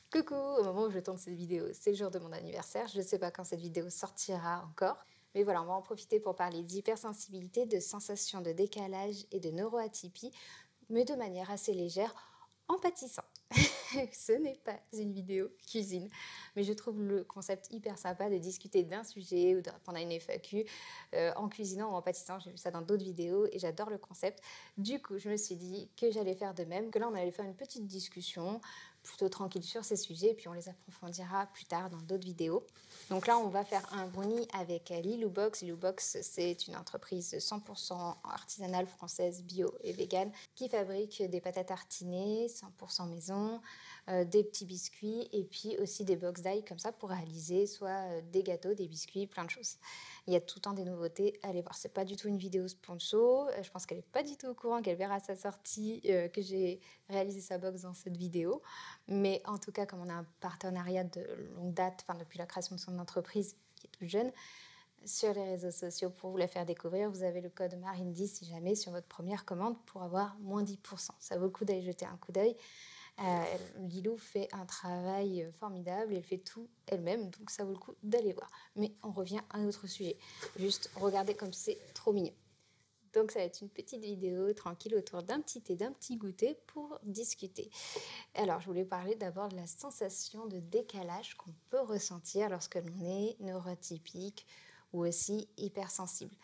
Coucou, au moment où je tourne cette vidéo, c'est le jour de mon anniversaire. Je ne sais pas quand cette vidéo sortira encore. Mais voilà, on va en profiter pour parler d'hypersensibilité, de sensations de décalage et de neuroatypie, mais de manière assez légère, en pâtissant. Ce n'est pas une vidéo cuisine, mais je trouve le concept hyper sympa de discuter d'un sujet ou de répondre à une FAQ en cuisinant ou en pâtissant. J'ai vu ça dans d'autres vidéos et j'adore le concept. Du coup, je me suis dit que j'allais faire de même, que là, on allait faire une petite discussion plutôt tranquille sur ces sujets, et puis on les approfondira plus tard dans d'autres vidéos. Donc là, on va faire un brownie avec Lilou Box. Lilou Box, c'est une entreprise 100% artisanale française, bio et vegan, qui fabrique des pâtes à tartiner 100% maison, des petits biscuits et puis aussi des box d'ail comme ça pour réaliser soit des gâteaux, des biscuits, plein de choses. Il y a tout le temps des nouveautés. Allez voir, c'est pas du tout une vidéo sponsor. Je pense qu'elle est pas du tout au courant, qu'elle verra à sa sortie que j'ai réalisé sa box dans cette vidéo. Mais en tout cas, comme on a un partenariat de longue date, enfin depuis la création de son entreprise, qui est toute jeune, sur les réseaux sociaux pour vous la faire découvrir, vous avez le code Marine10 si jamais sur votre première commande pour avoir moins 10%. Ça vaut le coup d'aller jeter un coup d'œil. Lilou fait un travail formidable, elle fait tout elle-même, donc ça vaut le coup d'aller voir. Mais on revient à un autre sujet. Juste regardez comme c'est trop mignon. Donc ça va être une petite vidéo tranquille autour d'un petit thé, d'un petit goûter pour discuter. Alors je voulais parler d'abord de la sensation de décalage qu'on peut ressentir lorsque l'on est neurotypique ou aussi hypersensible.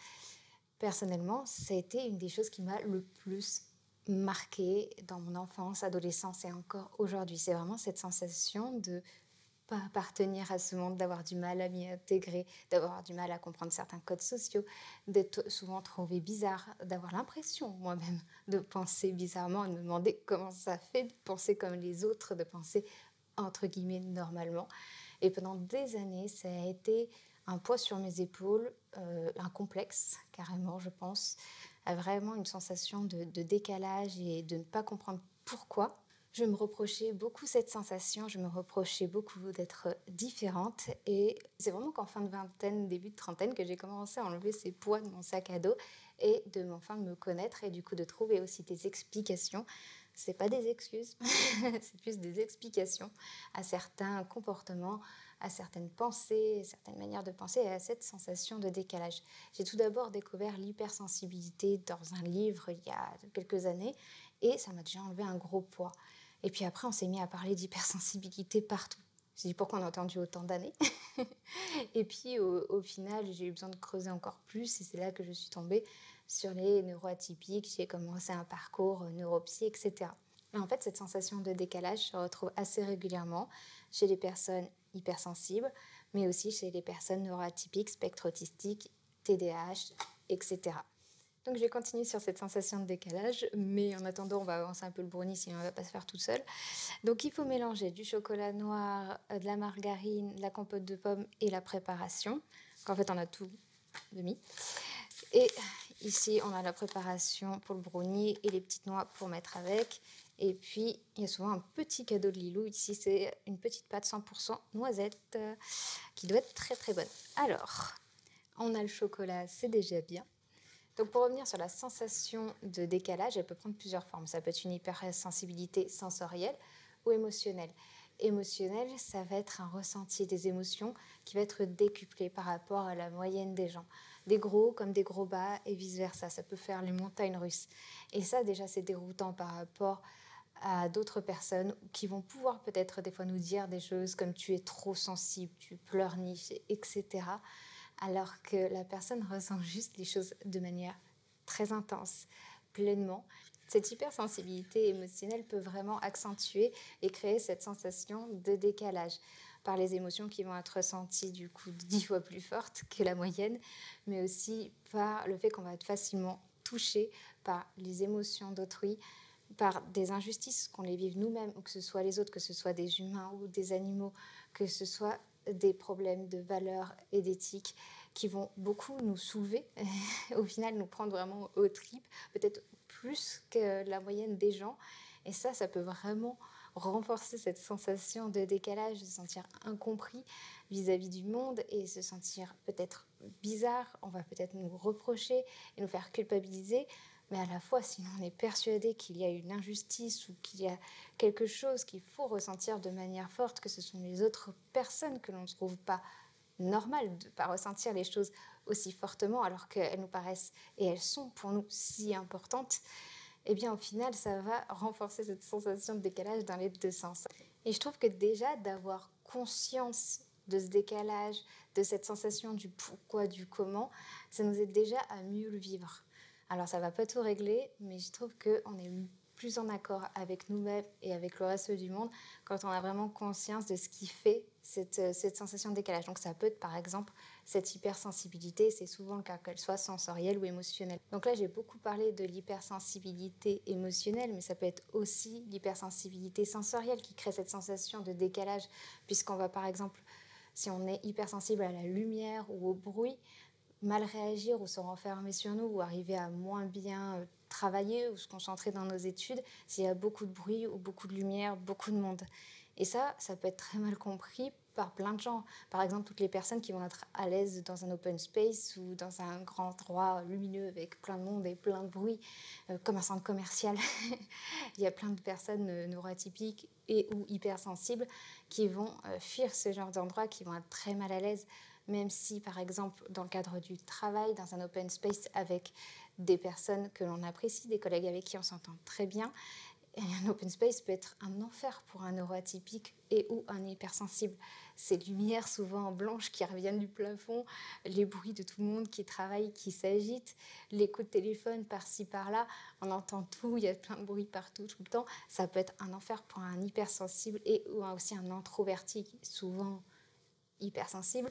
Personnellement, ça a été une des choses qui m'a le plus marquée dans mon enfance, adolescence et encore aujourd'hui. C'est vraiment cette sensation de pas appartenir à ce monde, d'avoir du mal à m'y intégrer, d'avoir du mal à comprendre certains codes sociaux, d'être souvent trouvée bizarre, d'avoir l'impression moi-même de penser bizarrement, de me demander comment ça fait de penser comme les autres, de penser entre guillemets normalement. Et pendant des années, ça a été un poids sur mes épaules, un complexe carrément, je pense, vraiment une sensation de décalage et de ne pas comprendre pourquoi. Je me reprochais beaucoup cette sensation, je me reprochais beaucoup d'être différente et c'est vraiment qu'en fin de vingtaine, début de trentaine que j'ai commencé à enlever ces poids de mon sac à dos et de enfin me connaître et du coup de trouver aussi des explications. C'est pas des excuses, c'est plus des explications à certains comportements, à certaines pensées, à certaines manières de penser et à cette sensation de décalage. J'ai tout d'abord découvert l'hypersensibilité dans un livre il y a quelques années et ça m'a déjà enlevé un gros poids. Et puis après, on s'est mis à parler d'hypersensibilité partout. Je me dit pourquoi on a attendu autant d'années. Et puis au final, j'ai eu besoin de creuser encore plus et c'est là que je suis tombée sur les neuroatypiques. J'ai commencé un parcours neuropsy, etc. Et en fait, cette sensation de décalage se retrouve assez régulièrement chez les personnes hypersensibles, mais aussi chez les personnes neuroatypiques, spectre autistique, TDAH, etc. Donc je vais continuer sur cette sensation de décalage, mais en attendant, on va avancer un peu le brownie, sinon on ne va pas se faire tout seul. Donc il faut mélanger du chocolat noir, de la margarine, de la compote de pommes et la préparation. Donc, en fait, on a tout de mis. Et ici, on a la préparation pour le brownie et les petites noix pour mettre avec. Et puis, il y a souvent un petit cadeau de Lilou. Ici, c'est une petite pâte 100% noisette qui doit être très très bonne. Alors, on a le chocolat, c'est déjà bien. Donc pour revenir sur la sensation de décalage, elle peut prendre plusieurs formes. Ça peut être une hypersensibilité sensorielle ou émotionnelle. Émotionnelle, ça va être un ressenti des émotions qui va être décuplé par rapport à la moyenne des gens. Des gros comme des gros bas et vice-versa. Ça peut faire les montagnes russes. Et ça, déjà, c'est déroutant par rapport à d'autres personnes qui vont pouvoir peut-être des fois nous dire des choses comme tu es trop sensible, tu pleurniches, etc. Alors que la personne ressent juste les choses de manière très intense, pleinement. Cette hypersensibilité émotionnelle peut vraiment accentuer et créer cette sensation de décalage par les émotions qui vont être ressenties du coup 10 fois plus fortes que la moyenne, mais aussi par le fait qu'on va être facilement touché par les émotions d'autrui, par des injustices, qu'on les vive nous-mêmes, ou que ce soit les autres, que ce soit des humains ou des animaux, que ce soit des problèmes de valeurs et d'éthique qui vont beaucoup nous soulever, au final nous prendre vraiment aux tripes, peut-être plus que la moyenne des gens. Et ça peut vraiment renforcer cette sensation de décalage, de se sentir incompris vis-à-vis du monde et se sentir peut-être bizarre. On va peut-être nous reprocher et nous faire culpabiliser Mais à la fois, si on est persuadé qu'il y a une injustice ou qu'il y a quelque chose qu'il faut ressentir de manière forte, que ce sont les autres personnes que l'on ne trouve pas normal de ne pas ressentir les choses aussi fortement alors qu'elles nous paraissent et elles sont pour nous si importantes, eh bien au final ça va renforcer cette sensation de décalage dans les deux sens. Et je trouve que déjà d'avoir conscience de ce décalage, de cette sensation du pourquoi, du comment, ça nous aide déjà à mieux le vivre. Alors ça ne va pas tout régler, mais je trouve qu'on est plus en accord avec nous-mêmes et avec le reste du monde quand on a vraiment conscience de ce qui fait cette sensation de décalage. Donc ça peut être par exemple cette hypersensibilité, c'est souvent le cas qu'elle soit sensorielle ou émotionnelle. Donc là j'ai beaucoup parlé de l'hypersensibilité émotionnelle, mais ça peut être aussi l'hypersensibilité sensorielle qui crée cette sensation de décalage, puisqu'on va par exemple, si on est hypersensible à la lumière ou au bruit, mal réagir ou se renfermer sur nous ou arriver à moins bien travailler ou se concentrer dans nos études s'il y a beaucoup de bruit ou beaucoup de lumière, beaucoup de monde. Et ça peut être très mal compris par plein de gens. Par exemple, toutes les personnes qui vont être à l'aise dans un open space ou dans un grand endroit lumineux avec plein de monde et plein de bruit, comme un centre commercial. Il y a plein de personnes neuroatypiques et ou hypersensibles qui vont fuir ce genre d'endroit, qui vont être très mal à l'aise, même si, par exemple, dans le cadre du travail, dans un open space avec des personnes que l'on apprécie, des collègues avec qui on s'entend très bien, et un open space peut être un enfer pour un neuroatypique et ou un hypersensible. Ces lumières souvent blanches qui reviennent du plafond, les bruits de tout le monde qui travaille, qui s'agite, les coups de téléphone par-ci par-là, on entend tout, il y a plein de bruit partout, tout le temps. Ça peut être un enfer pour un hypersensible et ou aussi un introverti, souvent hypersensible,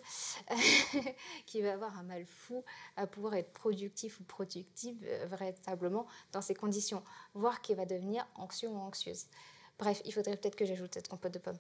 qui va avoir un mal fou à pouvoir être productif ou productive véritablement dans ces conditions, voire qui va devenir anxieux ou anxieuse. Bref, il faudrait peut-être que j'ajoute cette compote de pommes.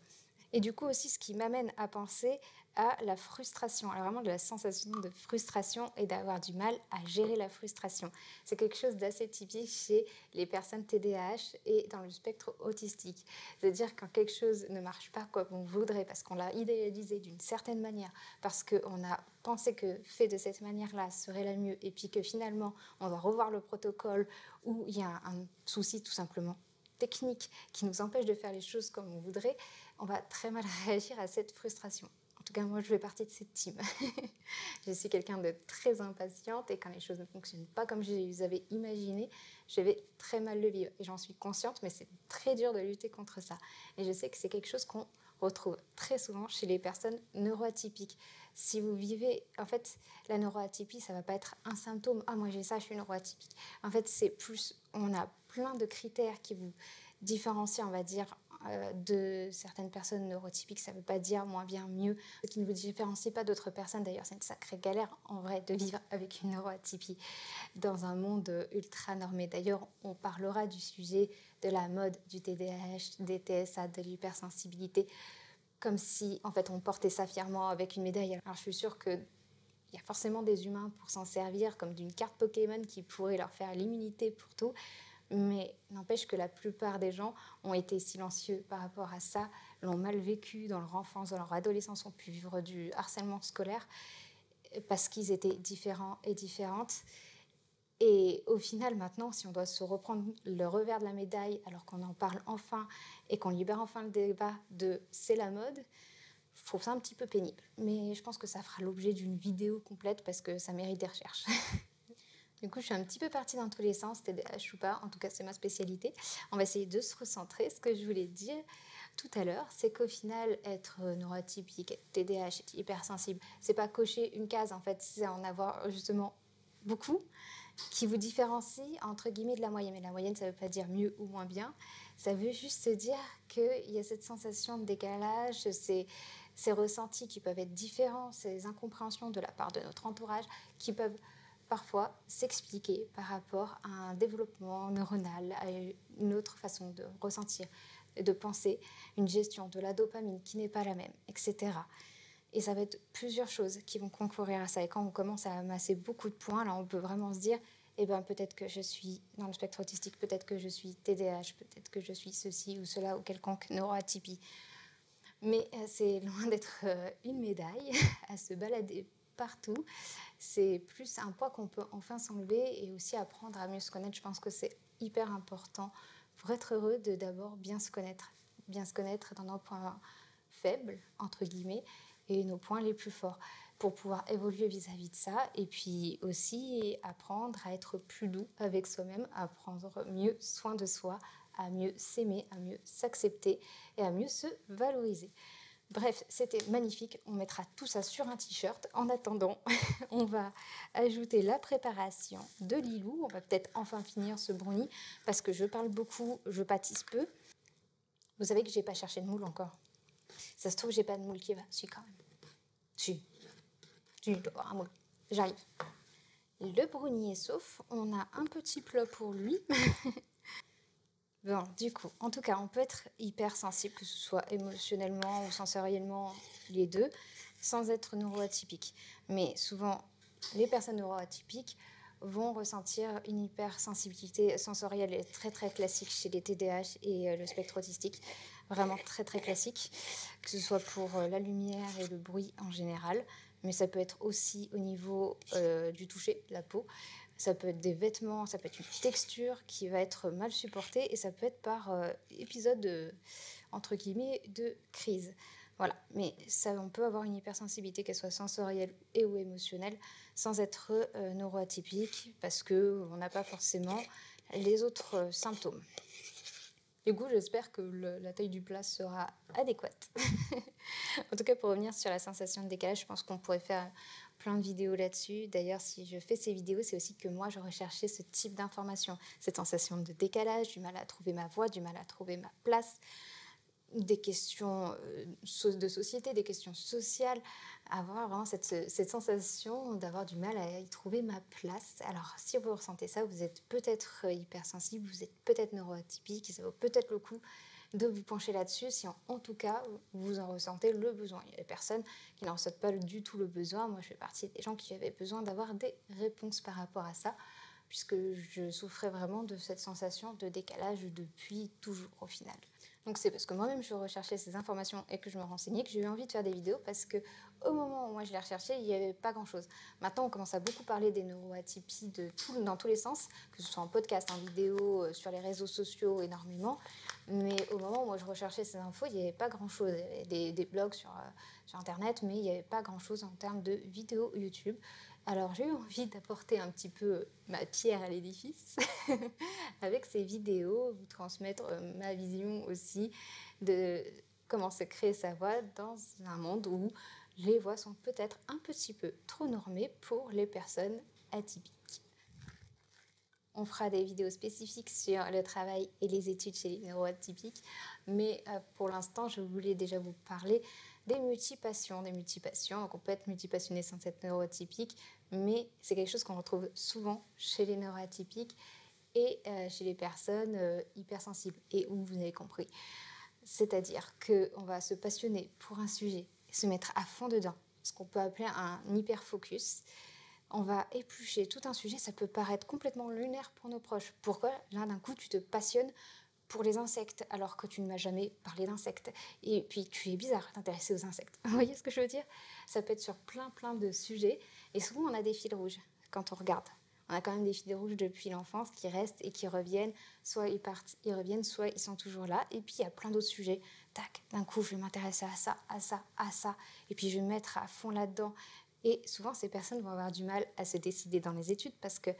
Et du coup aussi, ce qui m'amène à penser à la frustration, alors vraiment de la sensation de frustration et d'avoir du mal à gérer la frustration. C'est quelque chose d'assez typique chez les personnes TDAH et dans le spectre autistique. C'est-à-dire quand quelque chose ne marche pas comme on voudrait, parce qu'on l'a idéalisé d'une certaine manière, parce qu'on a pensé que fait de cette manière-là serait la mieux, et puis que finalement on va revoir le protocole, ou il y a un souci tout simplement technique qui nous empêche de faire les choses comme on voudrait, on va très mal réagir à cette frustration. En tout cas, moi, je fais partie de cette team. Je suis quelqu'un de très impatiente et quand les choses ne fonctionnent pas comme je les avais imaginées, je vais très mal le vivre. Et j'en suis consciente, mais c'est très dur de lutter contre ça. Et je sais que c'est quelque chose qu'on retrouve très souvent chez les personnes neuroatypiques. Si vous vivez, en fait, la neuroatypie, ça ne va pas être un symptôme. Ah, moi j'ai ça, je suis neuroatypique. En fait, c'est plus, on a plein de critères qui vous différencient, on va dire, de certaines personnes neurotypiques. Ça ne veut pas dire moins bien, mieux. Ce qui ne vous différencie pas d'autres personnes, d'ailleurs, c'est une sacrée galère en vrai de vivre avec une neuroatypie dans un monde ultra normé. D'ailleurs, on parlera du sujet de la mode, du TDAH, des TSA, de l'hypersensibilité, comme si en fait on portait ça fièrement avec une médaille. Alors je suis sûre qu'il y a forcément des humains pour s'en servir, comme d'une carte Pokémon qui pourrait leur faire l'immunité pour tout, mais n'empêche que la plupart des gens ont été silencieux par rapport à ça, l'ont mal vécu dans leur enfance, dans leur adolescence, ont pu vivre du harcèlement scolaire parce qu'ils étaient différents et différentes. Et au final, maintenant, si on doit se reprendre le revers de la médaille alors qu'on en parle enfin et qu'on libère enfin le débat de c'est la mode, je trouve ça un petit peu pénible. Mais je pense que ça fera l'objet d'une vidéo complète parce que ça mérite des recherches. Du coup, je suis un petit peu partie dans tous les sens, TDAH ou pas, en tout cas c'est ma spécialité. On va essayer de se recentrer. Ce que je voulais dire tout à l'heure, c'est qu'au final, être neuroatypique, TDAH, hypersensible, c'est pas cocher une case en fait, c'est en avoir justement beaucoup qui vous différencie entre guillemets de la moyenne. Mais la moyenne, ça ne veut pas dire mieux ou moins bien. Ça veut juste dire qu'il y a cette sensation de décalage, ces ressentis qui peuvent être différents, ces incompréhensions de la part de notre entourage qui peuvent parfois s'expliquer par rapport à un développement neuronal, à une autre façon de ressentir, de penser, une gestion de la dopamine qui n'est pas la même, etc. Et ça va être plusieurs choses qui vont concourir à ça. Et quand on commence à amasser beaucoup de points, là, on peut vraiment se dire, eh ben, peut-être que je suis dans le spectre autistique, peut-être que je suis TDAH, peut-être que je suis ceci ou cela ou quelconque neuroatypie. Mais c'est loin d'être une médaille à se balader partout. C'est plus un poids qu'on peut enfin s'enlever et aussi apprendre à mieux se connaître. Je pense que c'est hyper important pour être heureux de d'abord bien se connaître. Bien se connaître dans nos points faibles, entre guillemets, et nos points les plus forts pour pouvoir évoluer vis-à-vis de ça et puis aussi apprendre à être plus doux avec soi-même, à prendre mieux soin de soi, à mieux s'aimer, à mieux s'accepter et à mieux se valoriser. Bref, c'était magnifique. On mettra tout ça sur un t-shirt. En attendant, on va ajouter la préparation de Lilou. On va peut-être enfin finir ce brownie parce que je parle beaucoup, je pâtisse peu. Vous savez que j'ai pas cherché de moule encore. Ça se trouve, j'ai pas de moule qui va. Si, quand même. Si. Si, je dois avoir un moule. J'arrive. Le brownie est sauf. On a un petit plat pour lui. Bon, du coup, en tout cas, on peut être hyper sensible, que ce soit émotionnellement ou sensoriellement, les deux, sans être neuroatypique. Mais souvent, les personnes neuroatypiques vont ressentir une hypersensibilité sensorielle très très classique chez les TDAH et le spectre autistique, vraiment très très classique, que ce soit pour la lumière et le bruit en général, mais ça peut être aussi au niveau du toucher, de la peau. Ça peut être des vêtements, ça peut être une texture qui va être mal supportée et ça peut être par épisode, entre guillemets, de crise. Voilà, mais ça, on peut avoir une hypersensibilité, qu'elle soit sensorielle et ou émotionnelle, sans être neuroatypique, parce qu'on n'a pas forcément les autres symptômes. Du coup, j'espère que la taille du plat sera adéquate. En tout cas, pour revenir sur la sensation de décalage, je pense qu'on pourrait faire plein de vidéos là-dessus. D'ailleurs, si je fais ces vidéos, c'est aussi que moi, je recherchais ce type d'information, cette sensation de décalage, du mal à trouver ma voie, du mal à trouver ma place, des questions de société, des questions sociales, avoir vraiment cette sensation d'avoir du mal à y trouver ma place. Alors, si vous ressentez ça, vous êtes peut-être hypersensible, vous êtes peut-être neuroatypique, et ça vaut peut-être le coup de vous pencher là-dessus si en tout cas vous en ressentez le besoin. Il y a des personnes qui n'en ressentent pas du tout le besoin. Moi, je fais partie des gens qui avaient besoin d'avoir des réponses par rapport à ça, puisque je souffrais vraiment de cette sensation de décalage depuis toujours au final. Donc c'est parce que moi-même je recherchais ces informations et que je me renseignais que j'ai eu envie de faire des vidéos, parce que au moment où moi je les recherchais, il n'y avait pas grand-chose. Maintenant on commence à beaucoup parler des neuroatypies dans tous les sens, que ce soit en podcast, en vidéo, sur les réseaux sociaux énormément, mais au moment où moi je recherchais ces infos, il n'y avait pas grand-chose. Il y avait des blogs sur internet, mais il n'y avait pas grand-chose en termes de vidéos YouTube. Alors j'ai eu envie d'apporter un petit peu ma pierre à l'édifice avec ces vidéos, vous transmettre ma vision aussi de comment se créer sa voix dans un monde où les voix sont peut-être un petit peu trop normées pour les personnes atypiques. On fera des vidéos spécifiques sur le travail et les études chez les neuroatypiques, mais pour l'instant, je voulais déjà vous parler des multipassions. Donc on peut être multipassionné sans être neuroatypique, mais c'est quelque chose qu'on retrouve souvent chez les neuroatypiques et chez les personnes hypersensibles, et où vous avez compris. C'est-à-dire qu'on va se passionner pour un sujet, se mettre à fond dedans, ce qu'on peut appeler un hyperfocus. On va éplucher tout un sujet, ça peut paraître complètement lunaire pour nos proches. Pourquoi, là, d'un coup, tu te passionnes pour les insectes alors que tu ne m'as jamais parlé d'insectes? Et puis, tu es bizarre d'intéressé aux insectes. Vous voyez ce que je veux dire? Ça peut être sur plein de sujets. Et souvent, on a des fils rouges quand on regarde. On a quand même des fils rouges depuis l'enfance qui restent et qui reviennent. Soit ils partent, ils reviennent, soit ils sont toujours là. Et puis, il y a plein d'autres sujets. Tac, d'un coup, je vais m'intéresser à ça, à ça, à ça. Et puis, je vais me mettre à fond là-dedans. Et souvent, ces personnes vont avoir du mal à se décider dans les études parce qu'elles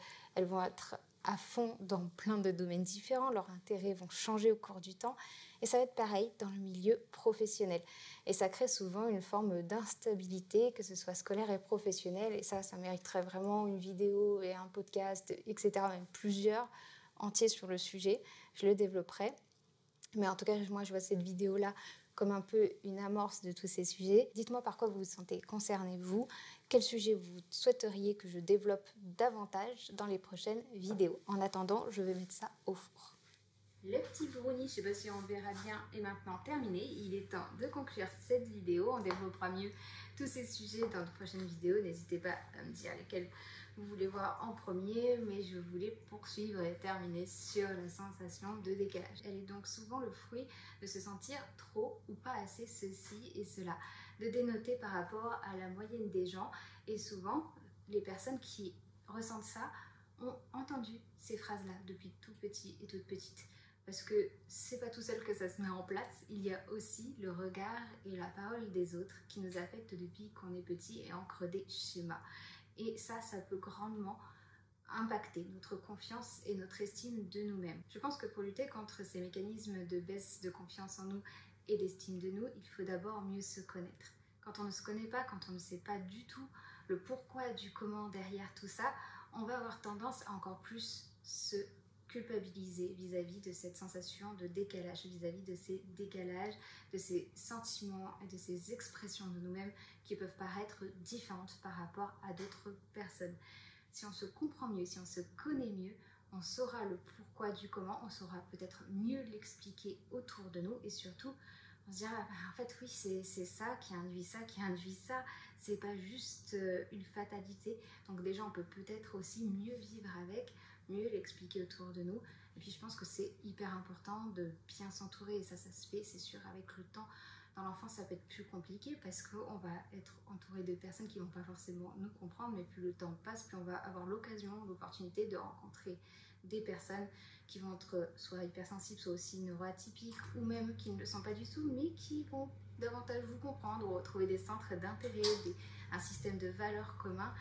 vont être à fond dans plein de domaines différents. Leurs intérêts vont changer au cours du temps. Et ça va être pareil dans le milieu professionnel. Et ça crée souvent une forme d'instabilité, que ce soit scolaire et professionnelle. Et ça mériterait vraiment une vidéo et un podcast, etc., même plusieurs entiers sur le sujet. Je le développerai. Mais en tout cas, moi, je vois cette vidéo-là comme un peu une amorce de tous ces sujets. Dites-moi par quoi vous vous sentez concerné, vous. Quel sujet vous souhaiteriez que je développe davantage dans les prochaines vidéos. En attendant, je vais mettre ça au four. Le petit brownie, je ne sais pas si on verra bien, est maintenant terminé. Il est temps de conclure cette vidéo. On développera mieux tous ces sujets dans de prochaines vidéos. N'hésitez pas à me dire lesquelles vous voulez voir en premier, mais je voulais poursuivre et terminer sur la sensation de décalage. Elle est donc souvent le fruit de se sentir trop ou pas assez ceci et cela, de dénoter par rapport à la moyenne des gens. Et souvent, les personnes qui ressentent ça ont entendu ces phrases-là depuis tout petit et toute petite. Parce que c'est pas tout seul que ça se met en place, il y a aussi le regard et la parole des autres qui nous affectent depuis qu'on est petit et ancrent des schémas. Et ça peut grandement impacter notre confiance et notre estime de nous-mêmes. Je pense que pour lutter contre ces mécanismes de baisse de confiance en nous et d'estime de nous, il faut d'abord mieux se connaître. Quand on ne se connaît pas, quand on ne sait pas du tout le pourquoi du comment derrière tout ça, on va avoir tendance à encore plus se culpabiliser vis-à-vis de cette sensation de décalage, vis-à-vis de ces décalages, de ces sentiments et de ces expressions de nous-mêmes qui peuvent paraître différentes par rapport à d'autres personnes. Si on se comprend mieux, si on se connaît mieux, on saura le pourquoi du comment, on saura peut-être mieux l'expliquer autour de nous et surtout on se dira en fait oui c'est ça qui induit ça, c'est pas juste une fatalité. Donc déjà on peut peut-être aussi mieux vivre avec, mieux l'expliquer autour de nous. Et puis je pense que c'est hyper important de bien s'entourer et ça se fait c'est sûr avec le temps. Dans l'enfance ça peut être plus compliqué parce qu'on va être entouré de personnes qui vont pas forcément nous comprendre, mais plus le temps passe, plus on va avoir l'occasion, l'opportunité de rencontrer des personnes qui vont être soit hypersensibles, soit aussi neuroatypiques, ou même qui ne le sont pas du tout, mais qui vont davantage vous comprendre ou retrouver des centres d'intérêt, un système de valeurs communs,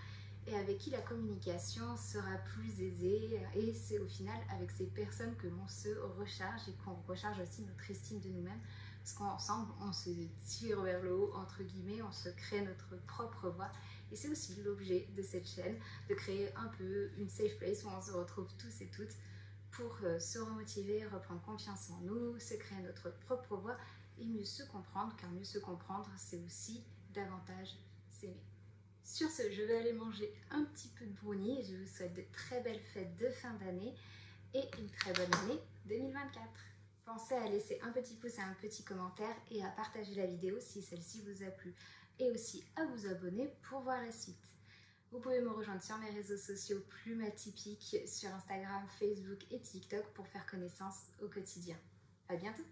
et avec qui la communication sera plus aisée. Et c'est au final avec ces personnes que l'on se recharge et qu'on recharge aussi notre estime de nous-mêmes, parce qu'ensemble on se tire vers le haut, entre guillemets, on se crée notre propre voie. Et c'est aussi l'objet de cette chaîne, de créer un peu une safe place où on se retrouve tous et toutes pour se remotiver, reprendre confiance en nous, se créer notre propre voie et mieux se comprendre, car mieux se comprendre, c'est aussi davantage s'aimer. Sur ce, je vais aller manger un petit peu de brownie et je vous souhaite de très belles fêtes de fin d'année et une très bonne année 2024. Pensez à laisser un petit pouce et un petit commentaire et à partager la vidéo si celle-ci vous a plu et aussi à vous abonner pour voir la suite. Vous pouvez me rejoindre sur mes réseaux sociaux Plume Atypique sur Instagram, Facebook et TikTok pour faire connaissance au quotidien. À bientôt!